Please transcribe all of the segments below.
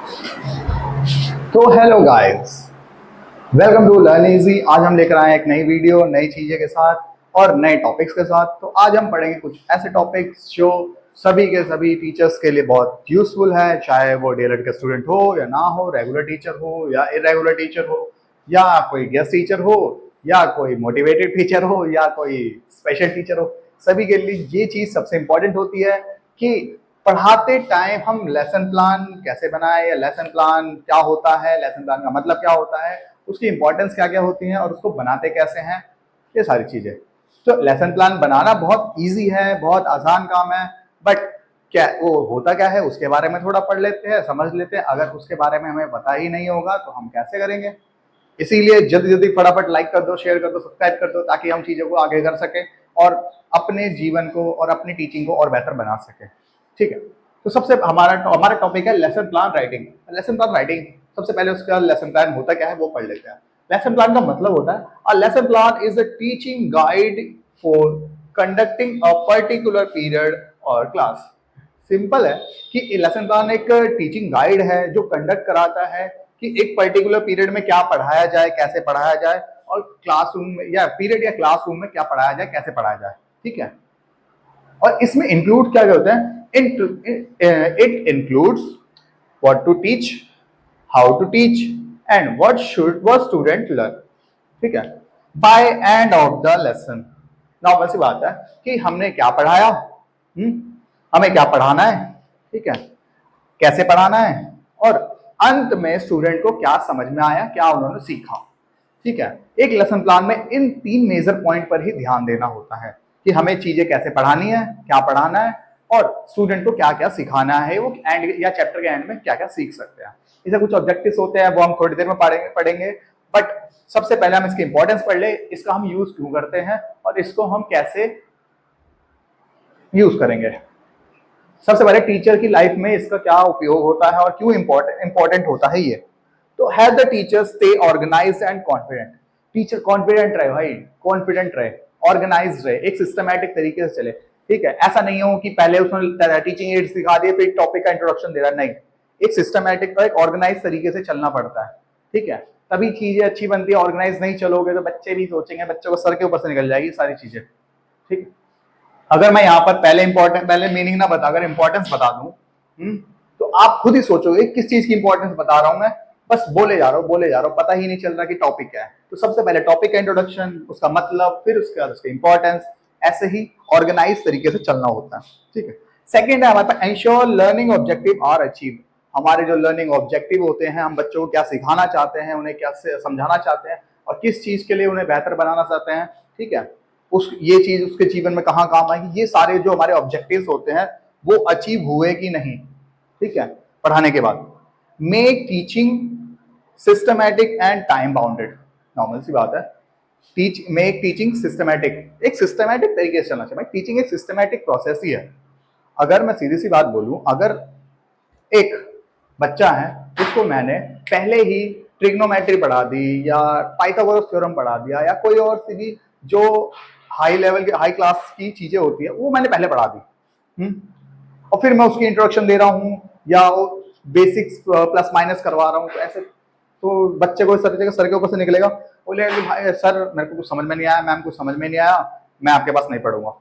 तो hello guys, welcome to learn easy. आज हम लेकर आए हैं एक नई वीडियो नई चीज़ें के साथ और नए टॉपिक्स के साथ। तो आज हम पढ़ेंगे कुछ ऐसे टॉपिक्स जो सभी के सभी टीचर्स के लिए बहुत यूजफुल है, चाहे वो डीएलएड के स्टूडेंट हो या ना हो, रेगुलर टीचर हो या इरेगुलर टीचर हो, या कोई गेस्ट टीचर हो, या कोई मोटिवेटेड टीचर हो, या कोई स्पेशल टीचर हो। सभी के लिए ये चीज़ सबसे इम्पोर्टेंट होती है कि पढ़ाते टाइम हम लेसन प्लान कैसे बनाएं, या लेसन प्लान क्या होता है, लेसन प्लान का मतलब क्या होता है, उसकी इंपॉर्टेंस क्या क्या होती है और उसको बनाते कैसे हैं, ये सारी चीजें। तो लेसन प्लान बनाना बहुत इजी है, बहुत आसान काम है। बट क्या वो होता क्या है उसके बारे में थोड़ा पढ़ लेते हैं, समझ लेते हैं। अगर उसके बारे में हमें पता ही नहीं होगा तो हम कैसे करेंगे। इसीलिए जल्दी जल्दी फटाफट लाइक कर दो, शेयर कर दो, सब्सक्राइब कर दो, ताकि हम चीज़ों को आगे कर सकें और अपने जीवन को और अपनी टीचिंग को और बेहतर बना सकें। ठीक है। तो सबसे हमारा टॉपिक है lesson plan writing. Lesson plan writing, सबसे पहले उसका लेसन प्लान होता क्या है वो पढ़ लेते हैं। लेसन प्लान का मतलब होता है a lesson plan is a teaching guide for conducting a particular period और क्लास। सिंपल है कि लेसन प्लान एक टीचिंग गाइड है जो कंडक्ट कराता है कि एक पर्टिकुलर पीरियड में क्या पढ़ाया जाए, कैसे पढ़ाया जाए, और क्लासरूम में या पीरियड या क्लासरूम में क्या पढ़ाया जाए, कैसे पढ़ाया जाए। ठीक है। और इसमें इंक्लूड क्या क्या होता है, it includes what to teach, how to teach, and what should वो स्टूडेंट लर्न। ठीक है। By end of the lesson, normal सी बात है कि हमने क्या पढ़ाया, हमें क्या पढ़ाना है, ठीक है, कैसे पढ़ाना है, और अंत में स्टूडेंट को क्या समझ में आया, क्या उन्होंने सीखा। ठीक है। एक लेसन प्लान में इन तीन मेजर पॉइंट पर ही ध्यान देना होता है कि हमें चीजें कैसे पढ़ानी है, क्या पढ़ाना है, और स्टूडेंट को क्या क्या सिखाना है, वो एंड या चैप्टर के एंड में क्या क्या सीख सकते हैं। इसे कुछ ऑब्जेक्टिव्स होते हैं, वो हम थोड़ी देर में पढ़ेंगे। बट सबसे पहले हम इसकी इंपॉर्टेंस पढ़ ले, इसका हम यूज क्यों करते हैं और इसको हम कैसे यूज करेंगे। सबसे पहले टीचर की लाइफ में इसका क्या उपयोग होता है और क्यों इंपॉर्टेंट होता है ये। तो have the teacher stay organised and confident. Teacher confident रहे भाई, कॉन्फिडेंट रहे, ऑर्गेनाइज रहे, एक सिस्टमैटिक तरीके से चले। ठीक है। ऐसा नहीं हो कि पहले उसने टीचिंग एड्स दिखा दिए फिर टॉपिक का इंट्रोडक्शन दे रहा है, नहीं। एक सिस्टमैटिक और एक ऑर्गेनाइज तरीके से चलना पड़ता है। ठीक है। तभी चीजें अच्छी बनती है। ऑर्गेनाइज नहीं चलोगे तो बच्चे भी सोचेंगे, बच्चों को सर के ऊपर से निकल जाएगी सारी चीजें। ठीक है। अगर मैं यहाँ पर पहले मीनिंग ना बताकर इंपॉर्टेंस बता दूं, तो आप खुद ही सोचोगे किस चीज की इंपॉर्टेंस बता रहा हूं मैं। बस बोले जा रहा हूं, पता ही नहीं चल रहा कि टॉपिक क्या है। तो सबसे पहले टॉपिक का इंट्रोडक्शन, उसका मतलब, फिर उसके बाद उसका इंपॉर्टेंस, ऐसे ही ऑर्गेनाइज तरीके से चलना होता है। ठीक है। सेकेंड है हमारे पास ensure learning objective are achieve. हमारे जो लर्निंग ऑब्जेक्टिव होते हैं, हम बच्चों को क्या सिखाना चाहते हैं, उन्हें क्या समझाना चाहते हैं और किस चीज के लिए उन्हें बेहतर बनाना चाहते हैं। ठीक है। उस ये चीज उसके जीवन में कहाँ काम आएगी, ये सारे जो हमारे ऑब्जेक्टिव्स होते हैं वो अचीव हुए कि नहीं। ठीक है। पढ़ाने के बाद make teaching systematic and time bounded. Normal सी बात है, मेक टीचिंग सिस्टमैटिक, एक सिस्टमैटिक तरीके से चलना चाहिए। टीचिंग एक सिस्टमैटिक प्रोसेस ही है। अगर मैं सीधी सी बात बोलूं, अगर एक बच्चा है जिसको मैंने पहले ही ट्रिग्नोमेट्री पढ़ा दी या पाइथागोरस थ्योरम पढ़ा दिया या कोई और सी भी जो हाई लेवल के हाई क्लास की चीजें होती है वो मैंने पहले पढ़ा दी, और फिर मैं उसकी इंट्रोडक्शन दे रहा हूँ या बेसिक्स प्लस माइनस करवा रहा हूँ, तो ऐसे तो बच्चे को सर के ऊपर से निकलेगा, बोले भाई सर मेरे को कुछ समझ में नहीं आया, मैम कुछ समझ में नहीं आया, मैं आपके पास नहीं पढ़ूंगा।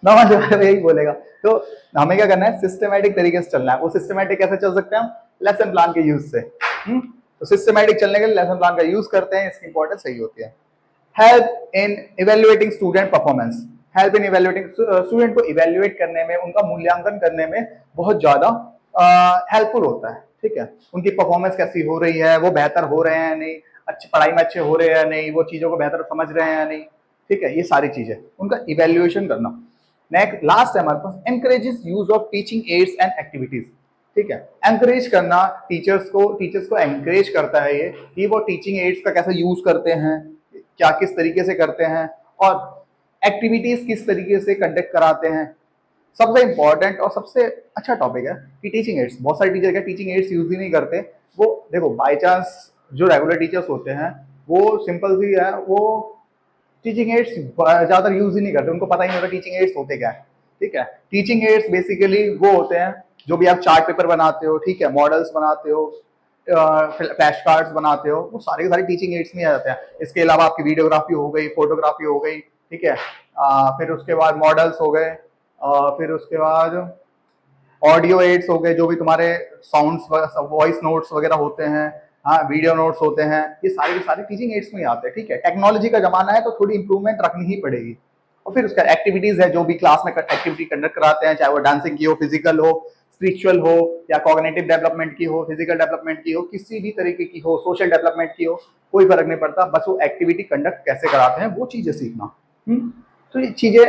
नॉर्मल जो यही बोलेगा। तो हमें क्या करना है, सिस्टमैटिक तरीके से चलना है। वो सिस्टमैटिक कैसे चल सकते हैं हम, लेसन प्लान के यूज से। तो सिस्टमैटिक चलने के लिए लेसन प्लान का यूज करते हैं, इसकी इंपॉर्टेंस सही होती है। Help in evaluating student performance. Help in evaluating, student को इवेल्युएट करने में, उनका मूल्यांकन करने में बहुत ज्यादा हेल्पफुल होता है। ठीक है। उनकी परफॉर्मेंस कैसी हो रही है, वो बेहतर हो रहे हैं नहीं, अच्छी पढ़ाई में अच्छे हो रहे हैं नहीं, वो चीजों को बेहतर समझ रहे हैं नहीं। ठीक है। ये सारी चीजें उनका इवेल्युएशन करना। नेक्स्ट लास्ट है हमारे पास encourages use of teaching aids and activities. ठीक है। एनकरेज करना, टीचर्स को एनकरेज करता है ये कि वो टीचिंग एड्स का कैसे यूज करते हैं, क्या किस तरीके से करते हैं, और एक्टिविटीज किस तरीके से कंडक्ट कराते हैं। सबसे इंपॉर्टेंट और सबसे अच्छा टॉपिक है कि टीचिंग एड्स, बहुत सारे टीचर क्या टीचिंग एड्स यूज ही नहीं करते। वो देखो बाय चांस जो रेगुलर टीचर्स होते हैं वो सिंपल सी है, वो टीचिंग एड्स ज्यादा यूज ही नहीं करते, उनको पता ही नहीं होता टीचिंग एड्स होते क्या है। ठीक है। टीचिंग एड्स बेसिकली वो होते हैं जो भी आप चार्ट पेपर बनाते हो, ठीक है, मॉडल्स बनाते हो, फ्लैश कार्ड्स बनाते हो, वो सारे के सारे टीचिंग एड्स में आ जाते हैं। इसके अलावा आपकी वीडियोग्राफी हो गई, फोटोग्राफी हो गई, ठीक है, फिर उसके बाद मॉडल्स हो गए, फिर उसके बाद ऑडियो एड्स हो गए, जो भी तुम्हारे साउंड्स वॉइस नोट्स वगैरह होते हैं, हाँ, वीडियो नोट्स होते हैं, ये सारे के सारे टीचिंग एड्स में आते हैं, ठीक है। टेक्नोलॉजी का जमाना है तो थोड़ी इंप्रूवमेंट रखनी ही पड़ेगी। और फिर उसका एक्टिविटीज है, जो भी क्लास में एक्टिविटी कंडक्ट कराते हैं, चाहे वो डांसिंग की हो, फिजिकल हो, स्पिरिचुअल हो, या कॉग्निटिव डेवलपमेंट की हो, फिजिकल डेवलपमेंट की हो, किसी भी तरीके की हो, सोशल डेवलपमेंट की हो, कोई फर्क नहीं पड़ता, बस वो एक्टिविटी कंडक्ट कैसे कराते हैं वो चीजें सीखना। तो ये चीजें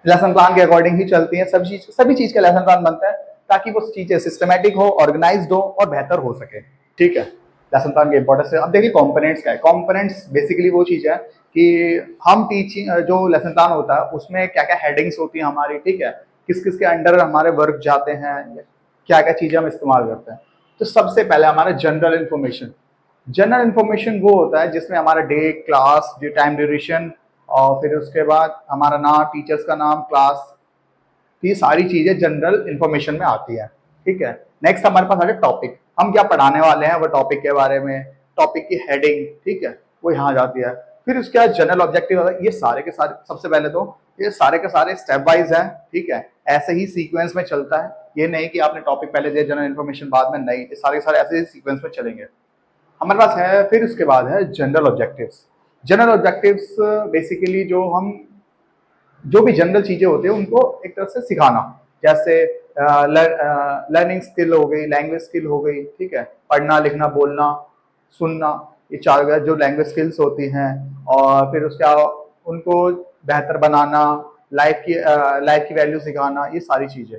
लेसन प्लान के अकॉर्डिंग ही चलती हैं। सभी चीज का लेसन प्लान बनता है ताकि वो चीजें सिस्टमेटिक हो, ऑर्गेनाइज्ड हो और बेहतर हो सके, ठीक है। लेसन प्लान के इंपॉर्टेंस है। अब देखिए कंपोनेंट्स क्या है। कंपोनेंट्स बेसिकली वो चीज है कि हम टीचिंग जो लेसन प्लान होता है उसमें क्या क्या हेडिंग्स होती हैं हमारी, ठीक है, किस किस के अंडर हमारे वर्क जाते हैं, क्या क्या चीजें हम इस्तेमाल करते हैं। तो सबसे पहले हमारा जनरल इन्फॉर्मेशन। जनरल इन्फॉर्मेशन वो होता है जिसमें हमारा डे, क्लास, टाइम ड्यूरेशन, और फिर उसके बाद हमारा नाम, टीचर्स का नाम, क्लास, ये सारी चीजें जनरल इन्फॉर्मेशन में आती है, ठीक है। नेक्स्ट हमारे पास आ जाए टॉपिक, हम क्या पढ़ाने वाले हैं वो टॉपिक के बारे में, टॉपिक की हेडिंग, ठीक है, वो यहाँ जाती है। फिर उसके बाद जनरल ऑब्जेक्टिव होता है। ये सारे के सारे, सबसे पहले तो ये सारे के सारे स्टेप वाइज हैं, ठीक है, ऐसे ही सीक्वेंस में चलता है। ये नहीं कि आपने टॉपिक पहले दिया, जनरल इन्फॉर्मेशन बाद में, नहीं, ये सारे के सारे ऐसे ही सीक्वेंस में चलेंगे। हमारे पास है, फिर उसके बाद है general objectives. General objectives basically जो भी जनरल चीजें होती है उनको एक तरह से सिखाना, जैसे लर्निंग स्किल हो गई, लैंग्वेज स्किल हो गई, ठीक है, पढ़ना, लिखना, बोलना, सुनना, ये चार जो लैंग्वेज स्किल्स होती हैं। और फिर उसका उनको बेहतर बनाना, लाइफ की वैल्यू सिखाना, ये सारी चीजें।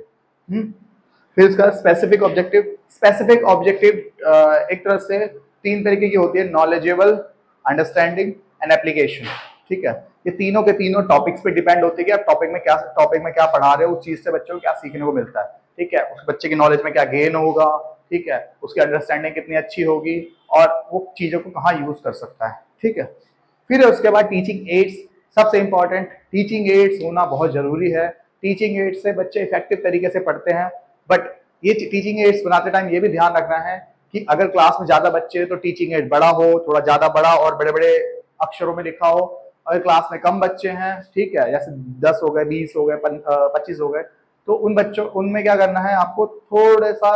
फिर उसका स्पेसिफिक ऑब्जेक्टिव। स्पेसिफिक ऑब्जेक्टिव एक तरह से तीन तरीके की होती है, नॉलेजेबल, अंडरस्टैंडिंग एंड एप्लीकेशन, ठीक है। ये तीनों के तीनों टॉपिक्स पे डिपेंड होती है कि आप टॉपिक में क्या पढ़ा रहे हो, उस चीज से बच्चों को क्या सीखने को मिलता है, ठीक है, उस बच्चे की नॉलेज में क्या गेन होगा, ठीक है, उसकी अंडरस्टैंडिंग कितनी अच्छी होगी और वो चीजों को कहाँ यूज कर सकता है, ठीक है। फिर उसके बाद टीचिंग एड्स। सबसे इंपॉर्टेंट, टीचिंग एड्स होना बहुत जरूरी है। टीचिंग एड्स से बच्चे इफेक्टिव तरीके से पढ़ते हैं, बट ये टीचिंग एड्स बनाते टाइम ये भी ध्यान रखना है कि अगर क्लास में ज्यादा बच्चे तो टीचिंग एड बड़ा हो, थोड़ा ज्यादा बड़ा और बड़े बड़े अक्षरों में लिखा हो। अगर क्लास में कम बच्चे हैं, ठीक है, जैसे 10 हो गए, 20 हो गए, 25 हो गए, तो उनमें क्या करना है, आपको थोड़ा सा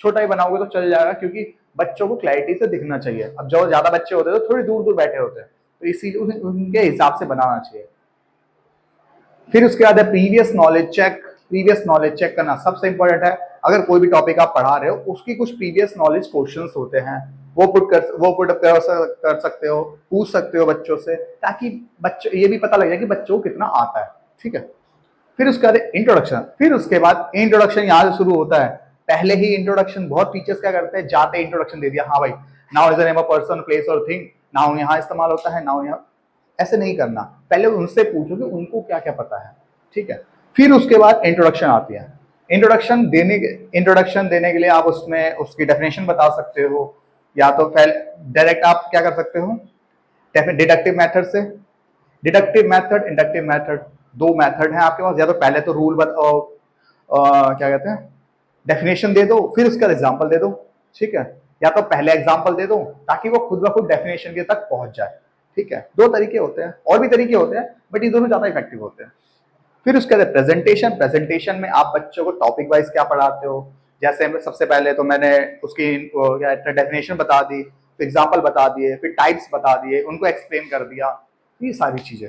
छोटा ही बनाओगे तो चल जाएगा, क्योंकि बच्चों को क्लैरिटी से दिखना चाहिए। अब जो ज्यादा बच्चे होते हैं तो थोड़ी दूर दूर बैठे होते हैं, तो इसीलिए उनके हिसाब से बनाना चाहिए। फिर उसके बाद है previous knowledge check. Previous knowledge check करना सबसे इंपॉर्टेंट है। अगर कोई भी टॉपिक आप पढ़ा रहे हो उसकी कुछ प्रीवियस नॉलेज क्वेश्चंस होते हैं, वो पुट अप कर सकते हो, पूछ सकते हो बच्चों से, ताकि बच्चों ये भी पता लग जाए कि बच्चों को कितना आता है, ठीक है। फिर उसके बाद इंट्रोडक्शन। फिर उसके बाद इंट्रोडक्शन यहाँ से शुरू होता है। पहले ही इंट्रोडक्शन, बहुत टीचर्स क्या करते हैं, जाते इंट्रोडक्शन दे दिया, हाँ भाई, now is the name of person, place और थिंग, नाउ यहाँ इस्तेमाल होता है, नाउ यहाँ। ऐसे नहीं करना, पहले उनसे पूछो कि उनको क्या क्या पता है, ठीक है। फिर उसके बाद इंट्रोडक्शन आती है। इंट्रोडक्शन देने के लिए आप उसमें उसकी डेफिनेशन बता सकते हो, या तो डायरेक्ट आप क्या कर सकते हो, डिडक्टिव मेथड से। डिडक्टिव मेथड, इंडक्टिव मेथड, दो मेथड हैं आपके पास। या तो पहले तो क्या कहते हैं, डेफिनेशन दे दो, फिर उसका एग्जाम्पल दे दो, ठीक है। या तो पहले एग्जाम्पल दे दो ताकि वो खुद ब खुद डेफिनेशन के तक पहुंच जाए, ठीक है। दो तरीके होते हैं, और भी तरीके होते हैं, बट ये दोनों ज्यादा इफेक्टिव होते हैं। फिर उसके बाद प्रेजेंटेशन। प्रेजेंटेशन में आप बच्चों को टॉपिक वाइज क्या पढ़ाते हो, जैसे सबसे पहले तो मैंने उसकी डेफिनेशन बता दी, फिर एग्जाम्पल बता दिए, फिर टाइप्स बता दिए, उनको एक्सप्लेन कर दिया, ये सारी चीजें।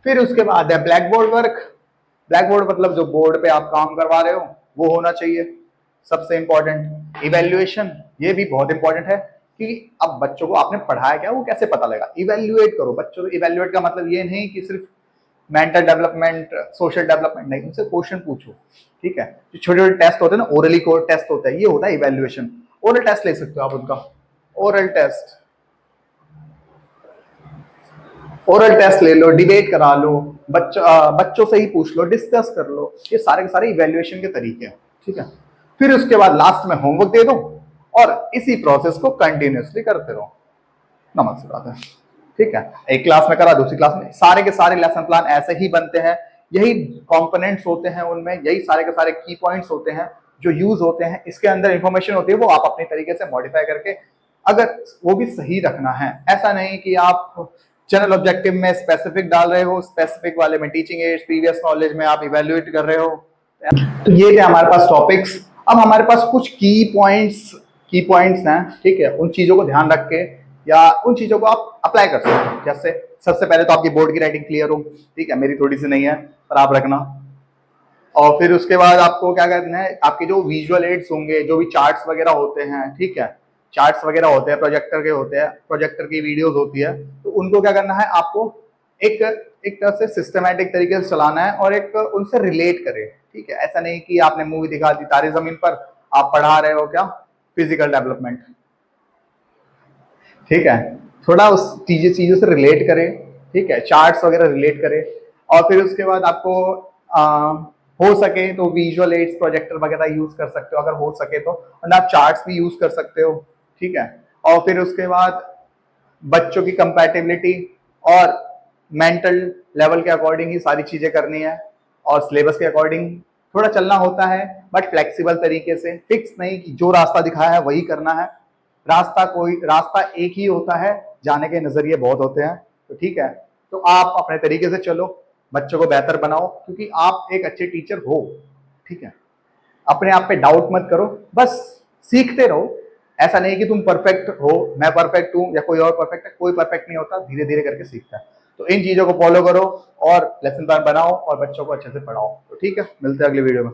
फिर उसके बाद है black board work. Black board मतलब जो बोर्ड पे आप काम करवा रहे हो वो होना चाहिए। सबसे इंपॉर्टेंट इवेल्युएशन, ये भी बहुत इंपॉर्टेंट है कि अब बच्चों को आपने पढ़ाया क्या वो कैसे पता लगेगा। इवेल्युएट करो बच्चों को। इवेल्युएट का मतलब ये नहीं कि सिर्फ मेंटल डेवलपमेंट, सोशल डेवलपमेंट नहीं, उनसे क्वेश्चन पूछो, ठीक है। जो छोटे छोटे टेस्ट होते हैं ना, ओरली कोड टेस्ट होता है, ये होता है इवेल्युएशन। ओरल टेस्ट ले सकते हो आप उनका, ओरल टेस्ट, ओरल टेस्ट ले लो, डिबेट करा लो, बच्चों से ही पूछ लो, डिस्कस कर लो, ये सारे के सारे इवेल्युएशन के तरीके हैं, ठीक है। फिर उसके बाद लास्ट में होमवर्क दे दो और इसी प्रोसेस को कंटिन्यूअसली करते रहो। नमस्कार, ठीक है। एक क्लास में करा, दूसरी क्लास में, सारे के सारे लेसन प्लान ऐसे ही बनते हैं। यही कंपोनेंट्स होते हैं उनमें, यही सारे के सारे की पॉइंट्स होते हैं जो यूज होते हैं, इसके अंदर इंफॉर्मेशन होती है, वो आप अपने तरीके से मॉडिफाई करके अगर वो भी सही रखना है। ऐसा नहीं कि आप जनरल ऑब्जेक्टिव में स्पेसिफिक डाल रहे हो, स्पेसिफिक वाले में टीचिंग एज, प्रीवियस नॉलेज में आप इवेल्युएट कर रहे हो। तो ये थे हमारे पास टॉपिक्स। अब हमारे पास कुछ की पॉइंट्स हैं, ठीक है, उन चीजों को ध्यान रख के या उन चीजों को आप अप्लाई कर सकते हो। जैसे सबसे पहले तो आपकी बोर्ड की राइटिंग क्लियर हो, ठीक है, मेरी थोड़ी सी नहीं है पर आप रखना। और फिर उसके बाद आपको क्या करना है, आपके जो विजुअल एड्स होंगे, जो भी चार्ट्स वगैरह होते हैं, ठीक है, चार्ट्स वगैरह होते हैं, प्रोजेक्टर के होते हैं, प्रोजेक्टर की वीडियोस होती है, तो उनको क्या करना है आपको एक एक तरह से सिस्टमैटिक तरीके से चलाना है और एक उनसे रिलेट करे, ठीक है। ऐसा नहीं कि आपने मूवी दिखा दी तारे जमीन पर, आप पढ़ा रहे हो क्या फिजिकल डेवलपमेंट, ठीक है। थोड़ा उस चीजों से रिलेट करे, ठीक है, चार्ट्स वगैरह रिलेट करे। और फिर उसके बाद आपको हो सके तो विजुअल एड्स प्रोजेक्टर वगैरह यूज कर सकते हो अगर हो सके तो, और आप चार्ट्स भी यूज कर सकते हो, ठीक है। और फिर उसके बाद बच्चों की कंपैटिबिलिटी और मेंटल लेवल के अकॉर्डिंग ही सारी चीजें करनी है, और सिलेबस के अकॉर्डिंग थोड़ा चलना होता है, बट फ्लेक्सिबल तरीके से, फिक्स नहीं कि जो रास्ता दिखाया है वही करना है। रास्ता एक ही होता है, जाने के नजरिए बहुत होते हैं, तो ठीक है। तो आप अपने तरीके से चलो, बच्चों को बेहतर बनाओ, क्योंकि आप एक अच्छे टीचर हो, ठीक है। अपने आप पे डाउट मत करो, बस सीखते रहो। ऐसा नहीं कि तुम परफेक्ट हो, मैं परफेक्ट हूं या कोई और परफेक्ट है, कोई परफेक्ट नहीं होता, धीरे धीरे करके सीखता है। तो इन चीजों को फॉलो करो और लेसन प्लान बनाओ और बच्चों को अच्छे से पढ़ाओ। तो ठीक है, मिलते हैं अगली वीडियो में।